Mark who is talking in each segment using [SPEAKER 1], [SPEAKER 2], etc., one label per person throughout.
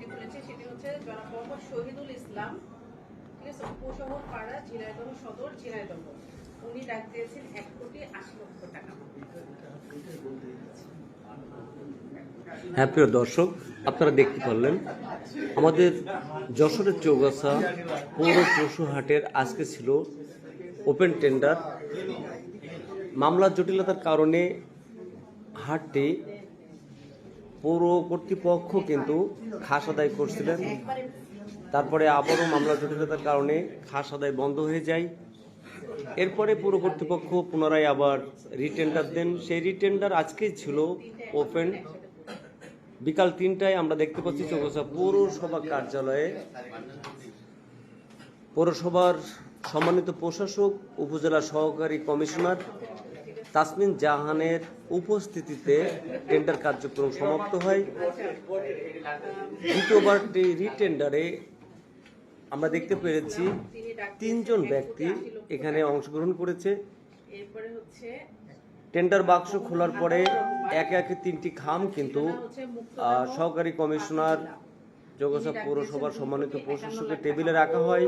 [SPEAKER 1] খুলেছে সেটি হচ্ছে জনাব মোহাম্মদ শহীদুল ইসলাম, ঠিক আছে, উপশহর পাড়া, ঝিনাইদহ সদর, ঝিনাইদহ। উনি ডাক দিয়েছেন 1,80,00,000 টাকা।
[SPEAKER 2] হ্যাঁ, প্রিয় দর্শক, আপনারা দেখতে পারলেন আমাদের যশোরের চৌগাছা পৌর পশু হাটের আজকে ছিল ওপেন টেন্ডার। মামলার জটিলতার কারণে হাটটি পৌর কর্তৃপক্ষ কিন্তু খাস আদায় করছিলেন, তারপরে আবারও মামলার জটিলতার কারণে খাস আদায় বন্ধ হয়ে যায়। এরপরে পৌর কর্তৃপক্ষ পুনরায় আবার রিটেন্ডার দেন। সেই রিটেন্ডার আজকেই ছিল ওপেন। বিকাল 3টায় আমরা দেখতে পাচ্ছি চৌগাছা পৌরসভা কার্যালয়ে পৌরসভার সম্মানিত প্রশাসক, উপজেলা সহকারী কমিশনার তাসমিন জাহানের উপস্থিতিতে টেন্ডার কার্যক্রম সমাপ্ত হয়। দ্বিতীয়বার রিটেন্ডারে আমরা দেখতে পেরেছি 3 জন ব্যক্তি এখানে অংশগ্রহণ করেছে। টেন্ডার বাক্স খোলার পরে একে একে 3টি খাম কিন্তু সহকারী কমিশনার, চৌগাছা পৌরসভার সম্মানিত প্রশাসকের টেবিলে রাখা হয়।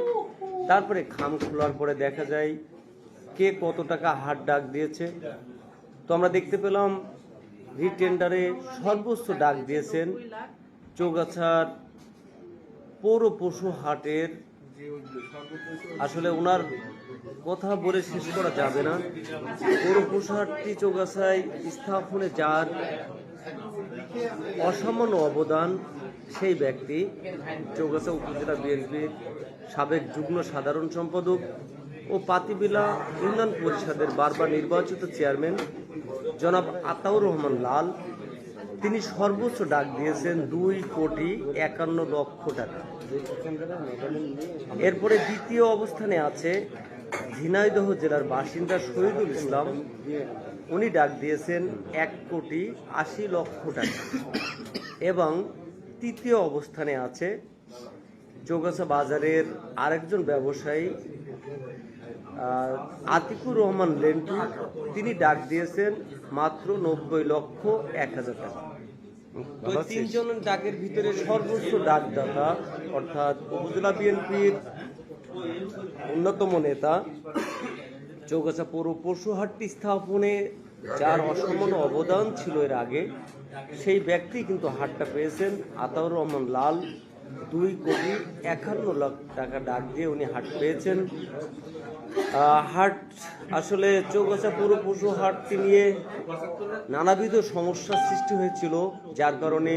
[SPEAKER 2] তারপরে খাম খোলার পরে দেখা যায় কে কত টাকা হাট ডাক দিয়েছে। তো আমরা দেখতে পেলাম রিটেন্ডারে সর্বোচ্চ ডাক দিয়েছেন চৌগাছার পৌর পশু হাটের, আসলে ওনার কথা বলে শেষ করা যাবে না। পৌর পশু হাটটি চৌগাছায় স্থাপনে যার অসামান্য অবদান, সেই ব্যক্তি চৌগাছা উপজেলা বিএনপির সাবেক যুগ্ম সাধারণ সম্পাদক ও পাতিবিলা ইউনিয়ন পরিষদের বারবার নির্বাচিত চেয়ারম্যান জনাব আতাউর রহমান লাল। তিনি সর্বোচ্চ ডাক দিয়েছেন 2,51,00,000 টাকা। এরপরে দ্বিতীয় অবস্থানে আছে ঝিনাইদহ জেলার বাসিন্দা শহীদুল ইসলাম। উনি ডাক দিয়েছেন 1,80,00,000 টাকা। এবং তৃতীয় অবস্থানে আছে চৌগাছা বাজারের আরেকজন ব্যবসায়ী আতিকুর রহমান লেন্টু। তিনি ডাক দিয়েছেন মাত্র 90,01,000 টাকা। তো 3 জনের ডাকের ভিতরে সর্বোচ্চ ডাকদাতা অর্থাৎ উপজেলা বিএনপির অন্যতম নেতা, চৌগাছা পৌর পশু হাটটি স্থাপনে যার অসামান্য অবদান ছিল এর আগে, সেই ব্যক্তি কিন্তু হাটটা পেয়েছেন। আতাউর রহমান লাল 2,51,00,000 টাকা ডাক দিয়ে উনি হাট পেয়েছেন। হাট আসলে চৌগাছা পৌর পশু হাটটি নিয়ে নানাবিধ সমস্যার সৃষ্টি হয়েছিল, যার কারণে